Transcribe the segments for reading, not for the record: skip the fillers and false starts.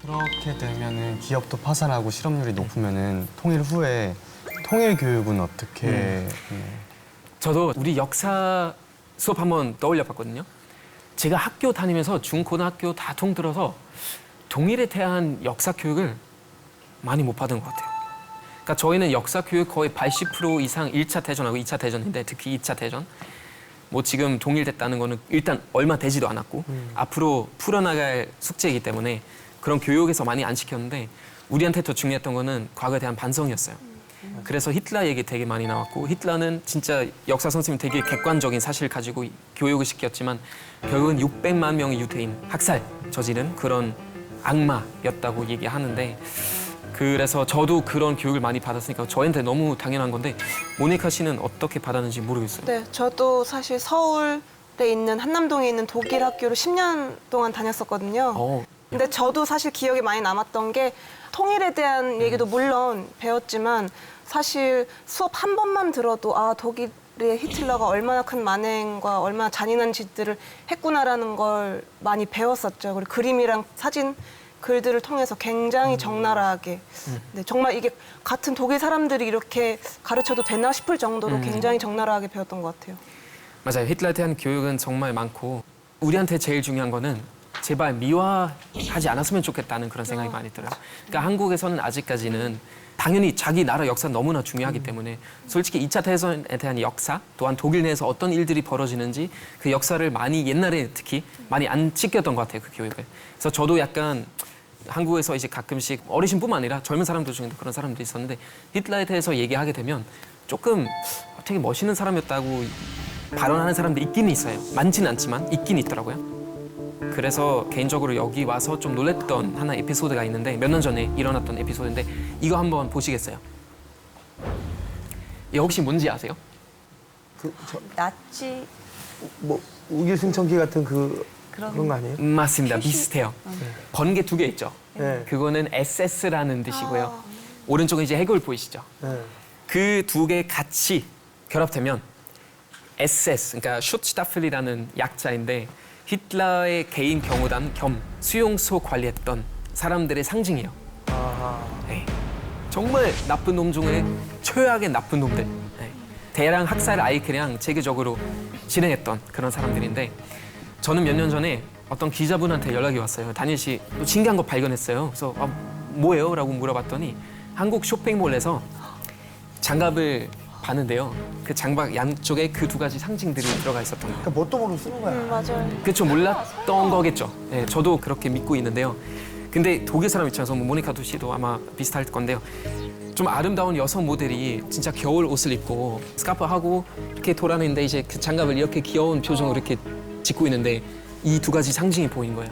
그렇게 되면은 기업도 파산하고 실업률이 높으면은 통일 후에 통일 교육은 어떻게? 저도 우리 역사 수업 한번 떠올려 봤거든요. 제가 학교 다니면서 중고등학교 다 통틀어서 통일에 대한 역사 교육을 많이 못 받은 것 같아요. 그러니까 저희는 역사 교육 거의 80% 이상 1차 대전하고 2차 대전인데 특히 2차 대전 뭐 지금 통일됐다는 거는 일단 얼마 되지도 않았고 앞으로 풀어나갈 숙제이기 때문에 그런 교육에서 많이 안 시켰는데 우리한테 더 중요했던 거는 과거에 대한 반성이었어요. 그래서 히틀러 얘기 되게 많이 나왔고 히틀러는 진짜 역사 선생님 되게 객관적인 사실을 가지고 교육을 시켰지만 결국은 600만 명의 유대인 학살 저지른 그런 악마였다고 얘기하는데 그래서 저도 그런 교육을 많이 받았으니까 저한테 너무 당연한 건데 모니카 씨는 어떻게 받았는지 모르겠어요. 네, 저도 사실 서울에 있는 한남동에 있는 독일 학교를 10년 동안 다녔었거든요. 근데 저도 사실 기억에 많이 남았던 게 통일에 대한 얘기도 물론 배웠지만 사실 수업 한 번만 들어도 아 독일의 히틀러가 얼마나 큰 만행과 얼마나 잔인한 짓들을 했구나라는 걸 많이 배웠었죠. 그리고 그림이랑 사진, 글들을 통해서 굉장히 적나라하게 네, 정말 이게 같은 독일 사람들이 이렇게 가르쳐도 되나 싶을 정도로 굉장히 적나라하게 배웠던 것 같아요. 맞아요. 히틀러에 대한 교육은 정말 많고 우리한테 제일 중요한 거는 제발 미화하지 않았으면 좋겠다는 그런 생각이 많이 들어요. 그러니까 한국에서는 아직까지는 당연히 자기 나라 역사 너무나 중요하기 때문에 솔직히 2차 대전에 대한 역사 또한 독일 내에서 어떤 일들이 벌어지는지 그 역사를 많이 옛날에 특히 많이 안 지켰던 것 같아요. 그 교육을. 그래서 저도 약간 한국에서 이제 가끔씩 어르신뿐만 아니라 젊은 사람들 중에도 그런 사람들이 있었는데 히틀러에 대해서 얘기하게 되면 조금 되게 멋있는 사람이었다고 발언하는 사람들이 있긴 있어요. 많지는 않지만 있긴 있더라고요. 그래서 개인적으로 여기 와서 좀 놀랬던 하나 에피소드가 있는데 몇 년 전에 일어났던 에피소드인데 이거 한번 보시겠어요? 이거 혹시 뭔지 아세요? 나치 뭐 우기승천기 같은 그런 거 아니에요? 맞습니다. 비슷해요. 번개 두 개 있죠. 네. 그거는 SS라는 뜻이고요. 오른쪽에 이제 해골 보이시죠? 네. 그 두 개 같이 결합되면 SS, 그러니까 슈트스타플이라는 약자인데 히틀러의 개인 경호단 겸 수용소 관리했던 사람들의 상징이에요. 네. 정말 나쁜 놈 중에 최악의 나쁜 놈들. 네. 대량 학살 아예 그냥 체계적으로 진행했던 그런 사람들인데 저는 몇 년 전에 어떤 기자분한테 연락이 왔어요. 다니엘 씨, 또 신기한 거 발견했어요. 그래서 뭐예요? 라고 물어봤더니 한국 쇼핑몰에서 장갑을 봤는데요. 그 장박 양쪽에 그 두 가지 상징들이 들어가 있었던 거예요. 그러니까 뭣도 모르고 쓰는 거야. 맞아요. 그렇죠. 몰랐던 거겠죠. 네, 저도 그렇게 믿고 있는데요. 근데 독일 사람 입장에서 모니카 씨도 아마 비슷할 건데요. 좀 아름다운 여성 모델이 진짜 겨울 옷을 입고 스카프하고 이렇게 돌아다니는데 이제 그 장갑을 이렇게 귀여운 표정으로 이렇게 짚고 있는데 이 두 가지 상징이 보인 거예요.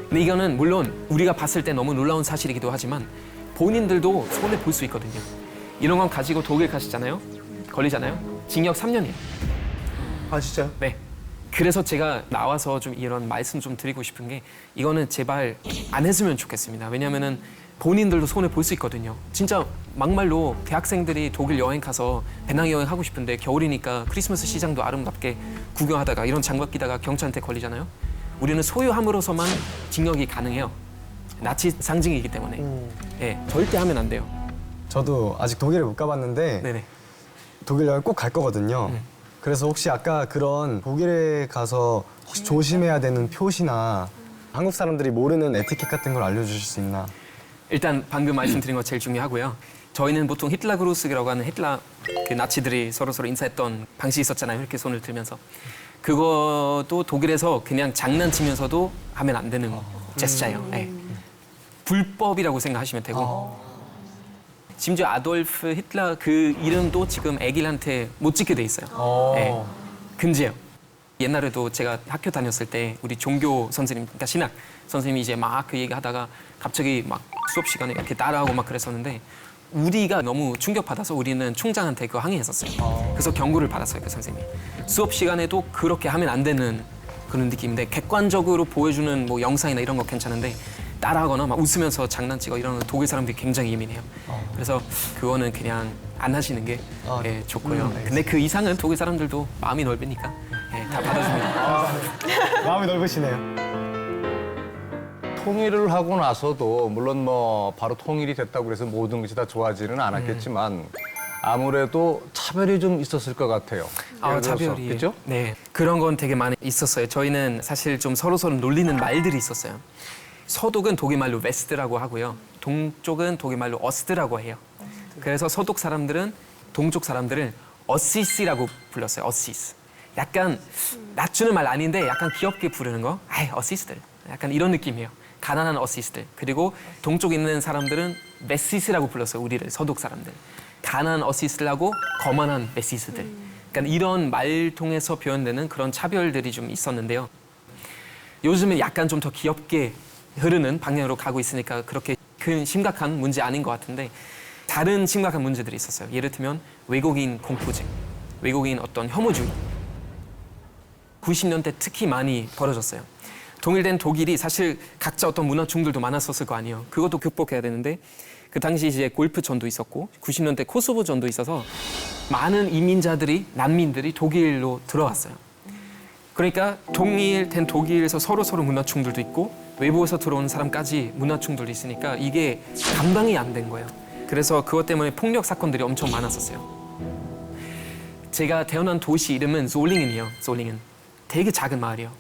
근데 이거는 물론 우리가 봤을 때 너무 놀라운 사실이기도 하지만 본인들도 손에 볼 수 있거든요. 이런 건 가지고 독일 가시잖아요. 걸리잖아요. 징역 3년이에요. 아 진짜요? 네. 그래서 제가 나와서 좀 이런 말씀 좀 드리고 싶은 게 이거는 제발 안 했으면 좋겠습니다. 왜냐면은 본인들도 손에 볼 수 있거든요. 진짜 막말로 대학생들이 독일 여행 가서 배낭여행 하고 싶은데 겨울이니까 크리스마스 시장도 아름답게 구경하다가 이런 장갑 끼다가 경찰한테 걸리잖아요. 우리는 소유함으로서만 징역이 가능해요. 나치 상징이기 때문에. 네, 절대 하면 안 돼요. 저도 아직 독일을 못 가봤는데 네네. 독일 여행 꼭 갈 거거든요. 그래서 혹시 아까 그런 독일에 가서 혹시 조심해야 되는 표시나 한국 사람들이 모르는 에티켓 같은 걸 알려주실 수 있나? 일단 방금 말씀드린 거 제일 중요하고요. 저희는 보통 히틀러 그루스라고 하는 히틀러 그 나치들이 서로 인사했던 방식이 있었잖아요. 이렇게 손을 들면서. 그것도 독일에서 그냥 장난치면서도 하면 안 되는 제스처예요. 네. 불법이라고 생각하시면 되고. 심지어 아돌프 히틀러 그 이름도 지금 애기한테 못 짓게 돼 있어요. 네. 금지예요. 옛날에도 제가 학교 다녔을 때 우리 종교 선생님, 그러니까 신학 선생님이 이제 막 그 얘기하다가 갑자기 막 수업 시간에 이렇게 따라하고 막 그랬었는데 우리가 너무 충격받아서 우리는 총장한테 그거 항의했었어요. 그래서 경고를 받았어요, 그 선생님이. 수업 시간에도 그렇게 하면 안 되는 그런 느낌인데 객관적으로 보여주는 뭐 영상이나 이런 거 괜찮은데 따라하거나 막 웃으면서 장난치고 이런 건 독일 사람들이 굉장히 예민해요. 그래서 그거는 그냥 안 하시는 게 예, 좋고요. 근데 그 이상은 독일 사람들도 마음이 넓으니까 예, 다 받아줍니다. 마음이 넓으시네요. 통일을 하고 나서도 물론 뭐 바로 통일이 됐다고 그래서 모든 것이 다 좋아지는 않았겠지만 아무래도 차별이 좀 있었을 것 같아요. 예를 들어서, 차별이. 그죠? 네. 그런 건 되게 많이 있었어요. 저희는 사실 좀 서로 놀리는 말들이 있었어요. 서독은 독일말로 웨스트라고 하고요. 동쪽은 독일말로 어스트라고 해요. 그래서 서독 사람들은 동쪽 사람들을 어시스라고 불렀어요. 어시스. 약간 낮추는 말 아닌데 약간 귀엽게 부르는 거. 아이, 어시스들. 약간 이런 느낌이에요. 가난한 어시스들. 그리고 동쪽에 있는 사람들은 메시스라고 불렀어요. 우리를 서독 사람들. 가난한 어시스들하고 거만한 메시스들. 그러니까 이런 말 통해서 표현되는 그런 차별들이 좀 있었는데요. 요즘은 약간 좀 더 귀엽게 흐르는 방향으로 가고 있으니까 그렇게 큰 심각한 문제 아닌 것 같은데 다른 심각한 문제들이 있었어요. 예를 들면 외국인 공포증, 외국인 어떤 혐오주의. 90년대 특히 많이 벌어졌어요. 통일된 독일이 사실 각자 어떤 문화 충돌도 많았었을 거 아니에요. 그것도 극복해야 되는데 그 당시 이제 골프 전도 있었고 90년대 코소보 전도 있어서 많은 이민자들이 난민들이 독일로 들어왔어요. 그러니까 통일된 독일에서 서로 문화 충돌도 있고 외부에서 들어온 사람까지 문화 충돌이 있으니까 이게 감당이 안 된 거예요. 그래서 그것 때문에 폭력 사건들이 엄청 많았었어요. 제가 태어난 도시 이름은 솔링은이에요. 솔링은 되게 작은 마을이에요.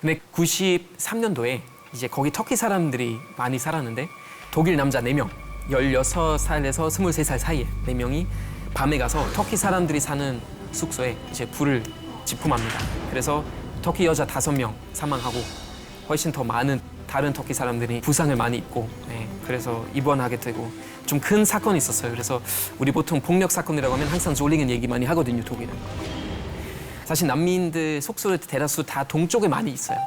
근데 93년도에 이제 거기 터키 사람들이 많이 살았는데 독일 남자 4명, 16살에서 23살 사이에 4명이 밤에 가서 터키 사람들이 사는 숙소에 이제 불을 지품합니다. 그래서 터키 여자 5명 사망하고 훨씬 더 많은 다른 터키 사람들이 부상을 많이 입고 그래서 입원하게 되고 좀 큰 사건이 있었어요. 그래서 우리 보통 폭력 사건이라고 하면 항상 졸링은 얘기 많이 하거든요, 독일은. 사실 난민들 속수를 대다수 다 동쪽에 많이 있어요.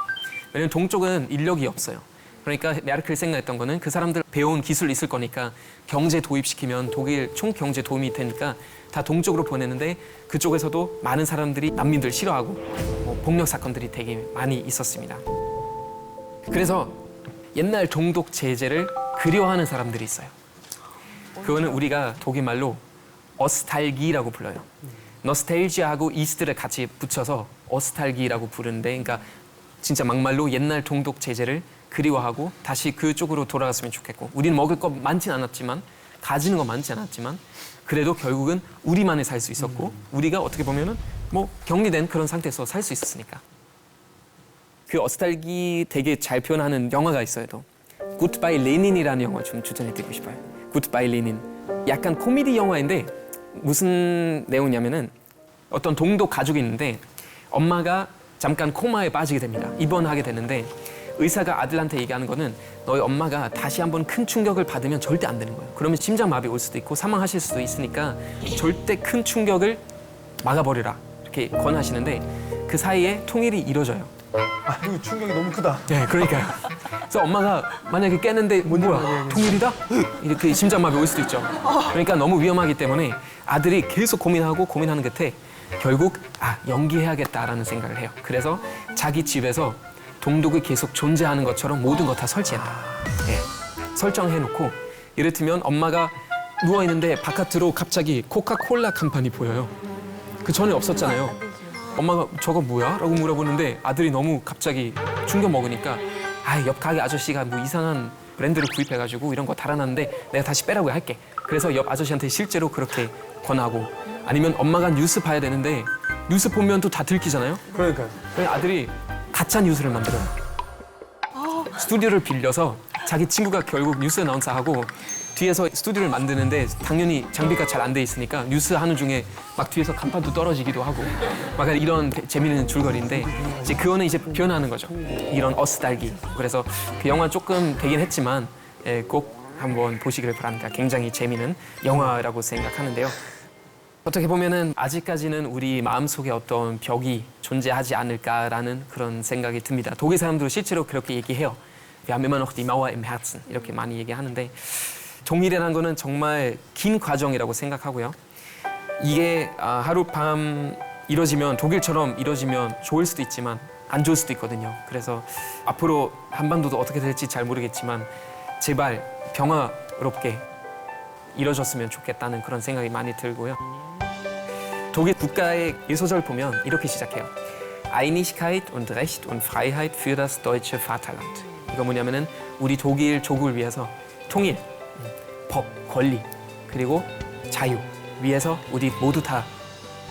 왜냐면 동쪽은 인력이 없어요. 그러니까 메르켈 생각했던 거는 그 사람들 배운 기술이 있을 거니까 경제 도입시키면 독일 총 경제 도움이 되니까 다 동쪽으로 보내는데 그쪽에서도 많은 사람들이 난민들 싫어하고 폭력 사건들이 되게 많이 있었습니다. 그래서 옛날 동독 제재를 그리워하는 사람들이 있어요. 그거는 우리가 독일말로 어스탈기라고 불러요. 너스텔지아하고 이스트를 같이 붙여서 어스탈기라고 부르는데 그러니까 진짜 막말로 옛날 동독 제재를 그리워하고 다시 그쪽으로 돌아갔으면 좋겠고 우리는 먹을 거 많진 않았지만 가지는 거 많지 않았지만 그래도 결국은 우리만에 살 수 있었고 우리가 어떻게 보면은 뭐 격리된 그런 상태에서 살 수 있었으니까 그 어스탈기 되게 잘 표현하는 영화가 있어요. 또 굿바이 레닌이라는 영화 좀 추천해드리고 싶어요. 굿바이 레닌 약간 코미디 영화인데 무슨 내용이냐면은 어떤 동독 가족이 있는데 엄마가 잠깐 코마에 빠지게 됩니다. 입원하게 되는데 의사가 아들한테 얘기하는 거는 너희 엄마가 다시 한번 큰 충격을 받으면 절대 안 되는 거예요. 그러면 심장마비 올 수도 있고 사망하실 수도 있으니까 절대 큰 충격을 막아버리라 이렇게 권하시는데 그 사이에 통일이 이루어져요. 그 충격이 너무 크다. 네, 그러니까요. 그래서 엄마가 만약에 깼는데 뭐야 통일이다? 이렇게 심장마비 올 수도 있죠. 그러니까 너무 위험하기 때문에 아들이 계속 고민하는 끝에 결국 연기해야겠다라는 생각을 해요. 그래서 자기 집에서 동독이 계속 존재하는 것처럼 모든 거 다 설치한다. 설정해놓고 이를테면 엄마가 누워있는데 바깥으로 갑자기 코카콜라 간판이 보여요. 그 전에 없었잖아요. 엄마가 저거 뭐야? 라고 물어보는데 아들이 너무 갑자기 충격 먹으니까 옆 가게 아저씨가 뭐 이상한 브랜드를 구입해가지고 이런 거 달아놨는데 내가 다시 빼라고 할게. 그래서 옆 아저씨한테 실제로 그렇게 권하고 아니면 엄마가 뉴스 봐야 되는데 뉴스 보면 또 다 들키잖아요. 그러니까요. 그래서 아들이 가짜 뉴스를 만들어요. 스튜디오를 빌려서 자기 친구가 결국 뉴스 아나운서하고 뒤에서 스튜디오를 만드는데 당연히 장비가 잘 안 돼 있으니까 뉴스 하는 중에 막 뒤에서 간판도 떨어지기도 하고 막 이런 재미있는 줄거리인데 이제 그거는 이제 표현하는 거죠. 이런 어스달기. 그래서 그 영화 조금 되긴 했지만 꼭 한번 보시기를 바랍니다. 굉장히 재미있는 영화라고 생각하는데요. 어떻게 보면은 아직까지는 우리 마음속에 어떤 벽이 존재하지 않을까라는 그런 생각이 듭니다. 독일 사람들도 실제로 그렇게 얘기해요. Wir haben immer noch die Mauer im Herzen 이렇게 많이 얘기하는데 통일이라는 거는 정말 긴 과정이라고 생각하고요. 이게 하룻밤 이뤄지면 독일처럼 이뤄지면 좋을 수도 있지만 안 좋을 수도 있거든요. 그래서 앞으로 한반도도 어떻게 될지 잘 모르겠지만 제발 평화롭게 이뤄졌으면 좋겠다는 그런 생각이 많이 들고요. 독일 국가의 일소절 보면 이렇게 시작해요. Einigkeit und Recht und Freiheit für das deutsche Vaterland. 이거 뭐냐면은 우리 독일 조국을 위해서 통일, 법, 권리, 그리고 자유 위해서 우리 모두 다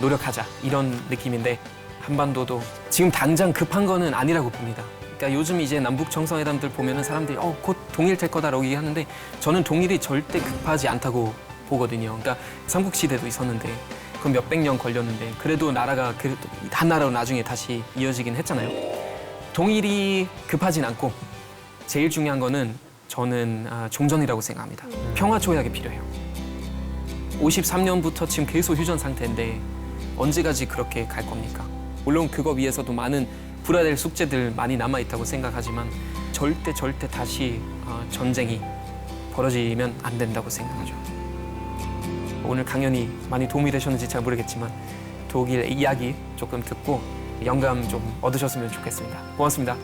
노력하자 이런 느낌인데 한반도도 지금 당장 급한 거는 아니라고 봅니다. 그러니까 요즘 이제 남북 정상회담들 보면은 사람들이 곧 동일될 거다라고 얘기하는데 저는 동일이 절대 급하지 않다고 보거든요. 그러니까 삼국시대도 있었는데 그건 몇백 년 걸렸는데 그래도 나라가 한 나라로 나중에 다시 이어지긴 했잖아요. 동일이 급하진 않고 제일 중요한 거는 저는 종전이라고 생각합니다. 평화 조약이 필요해요. 53년부터 지금 계속 휴전 상태인데 언제까지 그렇게 갈 겁니까? 물론 그거 위해서도 많은 풀어야 될 숙제들 많이 남아있다고 생각하지만 절대 다시 전쟁이 벌어지면 안 된다고 생각하죠. 오늘 강연이 많이 도움이 되셨는지 잘 모르겠지만 독일 이야기 조금 듣고 영감 좀 얻으셨으면 좋겠습니다. 고맙습니다.